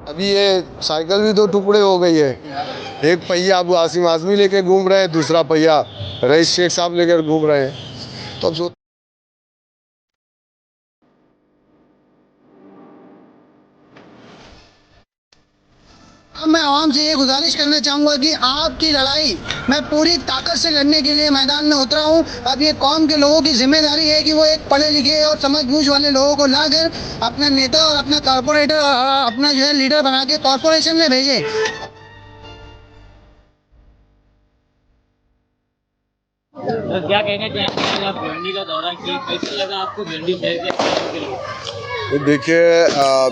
अभी ये साइकिल भी दो टुकड़े हो गई है। एक पहिया अबू आसिम आजमी लेके घूम रहे हैं, दूसरा पहिया रईस शेख साहब लेकर घूम रहे हैं। तो अब मैं आवाम से ये गुजारिश करना चाहूँगा कि आपकी लड़ाई मैं पूरी ताकत से लड़ने के लिए मैदान में उतरा हूँ। अब ये कौम के लोगों की जिम्मेदारी है कि वो एक पढ़े लिखे और समझ वाले लोगों को लाकर अपना नेता और अपना कारपोरेटर और अपना जो है लीडर बना के कॉरपोरेशन में भेजे। तो क्या कहना चाहेंगे, आप भिवंडी का दौरा किए, कैसे लगा आपको भिवंडी शहर के लोग? देखिए,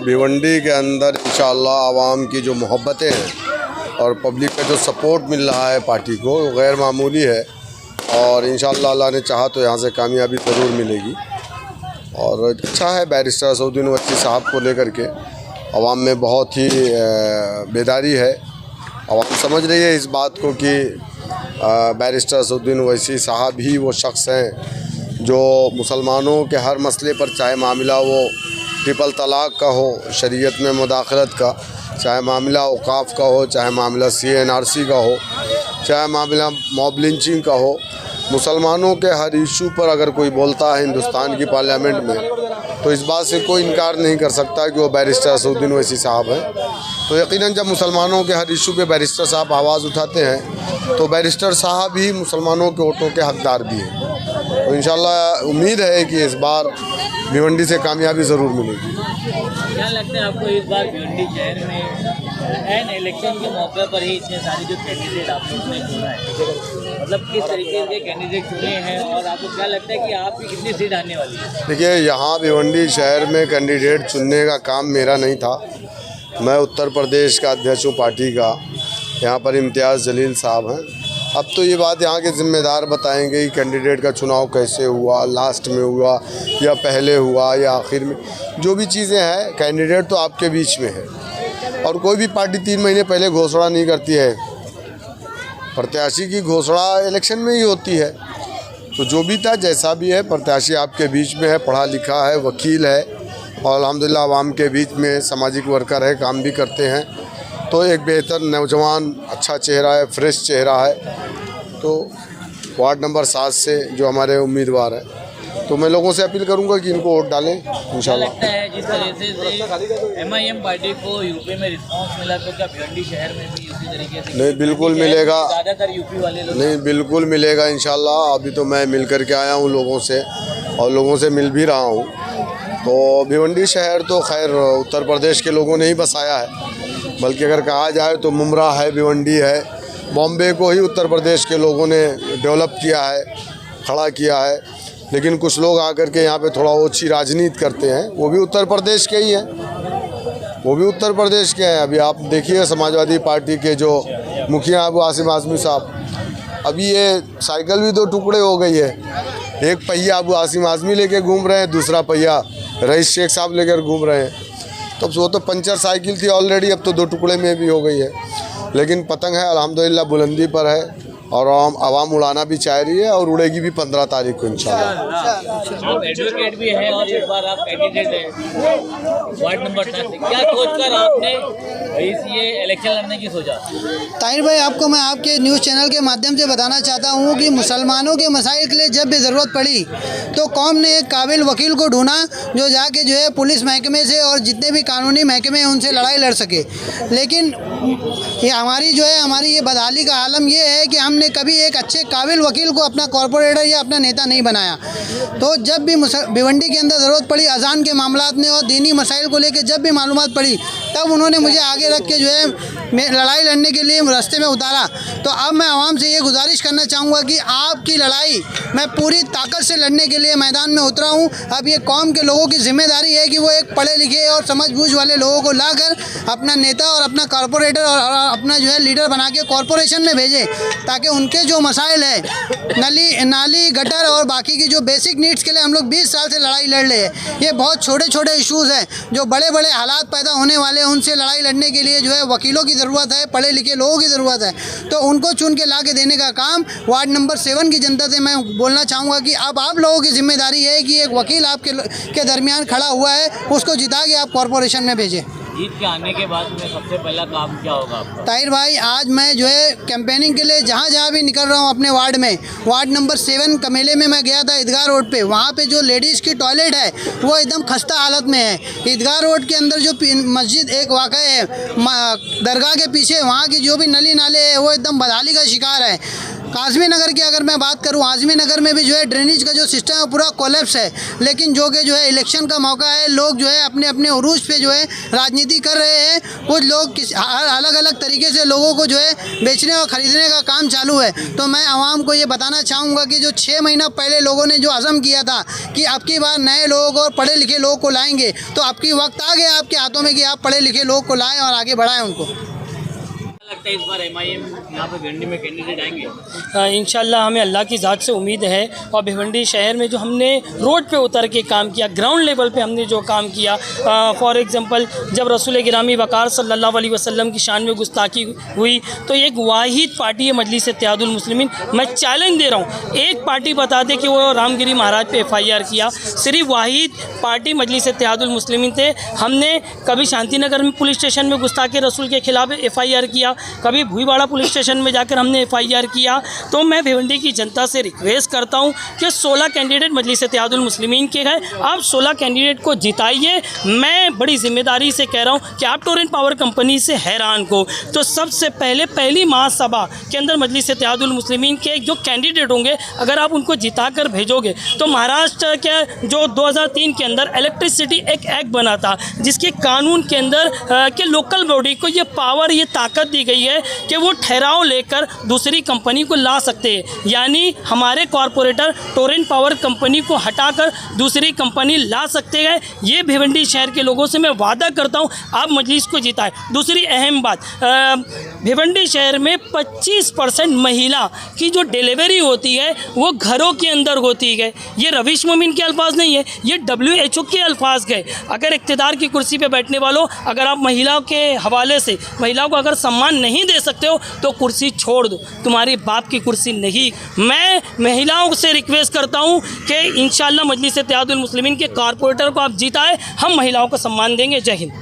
भिवंडी के अंदर इंशाअल्लाह आवाम की जो मोहब्बतें हैं और पब्लिक का जो सपोर्ट मिल रहा है पार्टी को, वो गैर मामूली है। और इंशाअल्लाह अल्लाह ने चाहा तो यहाँ से कामयाबी ज़रूर मिलेगी। और अच्छा है, बैरिस्टर असदुद्दीन ओवैसी साहब को लेकर के आवाम में बहुत ही बेदारी है। आवाम समझ रही है इस बात को कि बैरिस्टर असदुद्दीन ओवैसी साहब ही वो शख्स हैं जो मुसलमानों के हर मसले पर, चाहे मामला वो ट्रिपल तलाक का हो, शरीयत में मुदाखलत का, चाहे मामला औकाफ का हो, चाहे मामला CNRC का हो, चाहे मामला मॉब लिंचिंग का हो, मुसलमानों के हर इशू पर अगर कोई बोलता है हिंदुस्तान की पार्लियामेंट में, तो इस बात से कोई इनकार नहीं कर सकता कि वो बैरिस्टर असदुद्दीन ओवैसी साहब हैं। तो यकीनन जब मुसलमानों के हर इशू पे बैरिस्टर साहब आवाज़ उठाते हैं तो बैरिस्टर साहब ही मुसलमानों के वोटों के हकदार भी हैं। तो इंशाल्लाह उम्मीद है कि इस बार भिवंडी से कामयाबी ज़रूर मिलेगी। क्या लगता है आपको इस बार भिवंडी शहर में एन इलेक्शन के मौके पर ही इतने सारे जो कैंडिडेट आप लोगों ने चुना है, मतलब किस तरीके के कैंडिडेट चुने हैं और आपको क्या लगता है कि आपकी कितनी सीट आने वाली है? देखिए, यहाँ भिवंडी शहर में कैंडिडेट चुनने का काम मेरा नहीं था। मैं उत्तर प्रदेश का अध्यक्ष हूँ पार्टी का। यहाँ पर इम्तियाज़ जलील साहब हैं। अब तो ये बात यहाँ के ज़िम्मेदार बताएंगे कि कैंडिडेट का चुनाव कैसे हुआ, लास्ट में हुआ या पहले हुआ या आखिर में। जो भी चीज़ें हैं, कैंडिडेट तो आपके बीच में है। और कोई भी पार्टी 3 महीने पहले घोषणा नहीं करती है। प्रत्याशी की घोषणा इलेक्शन में ही होती है। तो जो भी था, जैसा भी है, प्रत्याशी आपके बीच में है, पढ़ा लिखा है, वकील है और अल्हम्दुलिल्लाह आवाम के बीच में सामाजिक वर्कर है, काम भी करते हैं। तो एक बेहतर नौजवान, अच्छा चेहरा है, फ्रेश चेहरा है। तो वार्ड नंबर 7 से जो हमारे उम्मीदवार हैं, तो मैं लोगों से अपील करूंगा कि इनको वोट डालें इंशाल्लाह। लगता है जिस तरह से MIM पार्टी को यूपी में रिस्पांस मिला, तो क्या भिवंडी शहर में भी उसी तरीके से? नहीं, बिल्कुल मिलेगा। ज़्यादातर यूपी वाले लोग नहीं, बिल्कुल मिलेगा इंशाल्लाह। अभी तो मैं मिल कर के आया हूँ लोगों से और लोगों से मिल भी रहा हूँ। तो भिवंडी शहर तो खैर उत्तर प्रदेश के लोगों ने ही बसाया है, बल्कि अगर कहा जाए तो मुमरा है, भिवंडी है, बॉम्बे को ही उत्तर प्रदेश के लोगों ने डेवलप किया है, खड़ा किया है। लेकिन कुछ लोग आकर के यहाँ पे थोड़ा ओछी राजनीति करते हैं, वो भी उत्तर प्रदेश के ही हैं, वो भी उत्तर प्रदेश के हैं। अभी आप देखिए समाजवादी पार्टी के जो मुखिया अबू आसिम आजमी साहब, अभी ये साइकिल भी दो टुकड़े हो गई है। एक पहिया अबू आसिम आजमी लेके घूम रहे हैं, दूसरा पहिया रईस शेख साहब लेकर घूम रहे हैं। तो वो तो पंचर साइकिल थी ऑलरेडी, अब तो 2 टुकड़े में भी हो गई है। लेकिन पतंग है अल्हम्दुलिल्लाह बुलंदी पर है और आवाम उड़ाना भी चाह रही है और उड़ेगी भी 15 तारीख को इंशाल्लाह। आप एडवोकेट भी हैं और इस बार आप कैंडिडेट हैं वार्ड नंबर 7 से, क्या सोचकर आपने ये इलेक्शन लड़ने की सोचा? ताहिर भाई, आपको मैं आपके न्यूज़ चैनल के माध्यम से बताना चाहता हूँ कि मुसलमानों के मसाइल के लिए जब भी ज़रूरत पड़ी तो कौम ने एक काबिल वकील को ढूंढा जो जाके जो है पुलिस महकमे से और जितने भी कानूनी महकमे हैं उनसे लड़ाई लड़ सके। लेकिन ये हमारी ये बदहाली का आलम ये है कि हमने कभी एक अच्छे काबिल वकील को अपना कॉरपोरेटर या अपना नेता नहीं बनाया। तो जब भी भिवंडी के अंदर ज़रूरत पड़ी अजान के मामलात में और दीनी मसाइल को लेकर जब भी मालूमात पड़ी, तब उन्होंने मुझे आगे रख के जो है लड़ाई लड़ने के लिए रास्ते में उतारा। तो अब मैं आवाम से ये गुजारिश करना चाहूँगा कि आपकी लड़ाई मैं पूरी ताकत से लड़ने के लिए मैदान में उतरा हूँ। अब ये कौम के लोगों की जिम्मेदारी है कि वो एक पढ़े लिखे और समझ वाले लोगों को लाकर अपना नेता और अपना कॉरपोरेटर और अपना जो है लीडर बना के कॉरपोरेशन में भेजे, ताकि उनके जो मसाइल है, नाली गटर और बाकी की जो बेसिक नीड्स के लिए हम लोग 20 साल से लड़ाई लड़ रहे हैं। ये बहुत छोटे छोटे इशूज़ हैं जो बड़े बड़े हालात पैदा होने वाले हैं, उनसे लड़ाई लड़ने के लिए जो है वकीलों की ज़रूरत है, पढ़े लिखे लोगों की ज़रूरत है। तो उनको चुन के ला के देने का काम वार्ड नंबर 7 की जनता से मैं बोलना चाहूँगा कि अब आप लोगों की जिम्मेदारी है कि एक वकील आपके दरमियान खड़ा हुआ है, उसको जिता के आप कॉरपोरेशन में भेजें। जीत के आने के बाद में सबसे पहला काम क्या होगा आपका? ताहिर भाई, आज मैं जो है कैंपेनिंग के लिए जहाँ जहाँ भी निकल रहा हूँ अपने वार्ड में, वार्ड नंबर 7 कमेले में मैं गया था ईदगाह रोड पे। वहाँ पे जो लेडीज़ की टॉयलेट है वो एकदम खस्ता हालत में है। ईदगाह रोड के अंदर जो मस्जिद एक वाक़ है दरगाह के पीछे, वहाँ की जो भी नली नाले है वो एकदम बदहाली का शिकार है। आज़मी नगर की अगर मैं बात करूँ, आज़मी नगर में भी जो है ड्रेनेज का जो सिस्टम है पूरा कोलैप्स है। लेकिन जो कि जो है इलेक्शन का मौका है, लोग जो है अपने अपने उरूज पे जो है राजनीति कर रहे हैं। कुछ लोग अलग अलग तरीके से लोगों को जो है बेचने और ख़रीदने का काम चालू है। तो मैं आवाम को ये बताना चाहूँगा कि जो 6 महीना पहले लोगों ने जो अज़म किया था कि अब की बार नए लोग और पढ़े लिखे लोग को लाएंगे, तो अब की वक्त आ गया आपके हाथों में कि आप पढ़े लिखे लोग को लाएँ और आगे बढ़ाएँ उनको। लगता है इस बार MIM यहाँ पे भिवंडी में कैंडिडेट आएंगे? इंशाल्लाह हमें अल्लाह की ज़ात से उम्मीद है। और भिवंडी शहर में जो हमने रोड पे उतर के काम किया, ग्राउंड लेवल पे हमने जो काम किया, फॉर एग्ज़ाम्पल जब रसूल गिरामी वक़ार सल्लल्लाहु अलैहि वसल्लम की शान में गुस्ताखी हुई तो एक वाहिद पार्टी है मजलिस इत्तेहादुल मुस्लिमीन। मैं चैलेंज दे रहा हूँ, एक पार्टी बता दे कि वो रामगिरी महाराज पे FIR किया। सिर्फ वाहिद पार्टी मजलिस इत्तेहादुल मुस्लिमीन थे। हमने कभी शांतिनगर में पुलिस स्टेशन में गुस्ताखी रसूल के ख़िलाफ़ FIR किया, कभी भुईवाड़ा पुलिस स्टेशन में जाकर हमने FIR किया। तो मैं भिवंडी की जनता से रिक्वेस्ट करता हूं कि 16 कैंडिडेट मजलिस इत्तेहादुल मुस्लिमीन के हैं, आप 16 कैंडिडेट को जिताइए। मैं बड़ी जिम्मेदारी से कह रहा हूं कि आप टोरेंट पावर कंपनी से हैरान को तो सबसे पहले पहली महासभा के अंदर मजलिस इत्तेहादुल मुस्लिमीन के जो कैंडिडेट होंगे, अगर आप उनको जिता कर भेजोगे तो महाराष्ट्र के जो 2003 के अंदर इलेक्ट्रिसिटी एक्ट बना था, जिसके कानून के अंदर के लोकल बॉडी को ये पावर, ये ताकत दी गई है कि वो ठहराव लेकर दूसरी कंपनी को ला सकते हैं। यानी हमारे कॉरपोरेटर टोरेंट पावर कंपनी को हटाकर दूसरी कंपनी ला सकते हैं। ये भिवंडी शहर के लोगों से मैं वादा करता हूँ, आप मजलिस को जिताएं। दूसरी अहम बात, भिवंडी शहर में 25% महिला की जो डिलीवरी होती है वो घरों के अंदर होती है। ये रवीश मोमिन के अल्फाज नहीं है, ये WHO के अल्फाज गए। अगर इक़्तिदार की कुर्सी पे बैठने वालों, अगर आप महिलाओं के हवाले से महिलाओं को अगर सम्मान नहीं दे सकते हो तो कुर्सी छोड़ दो, तुम्हारी बाप की कुर्सी नहीं। मैं महिलाओं से रिक्वेस्ट करता हूं कि इंशाअल्लाह मजलिस इत्तेहादुल मुस्लिमीन के कॉरपोरेटर को आप जिताएं, हम महिलाओं को सम्मान देंगे। जय हिंद।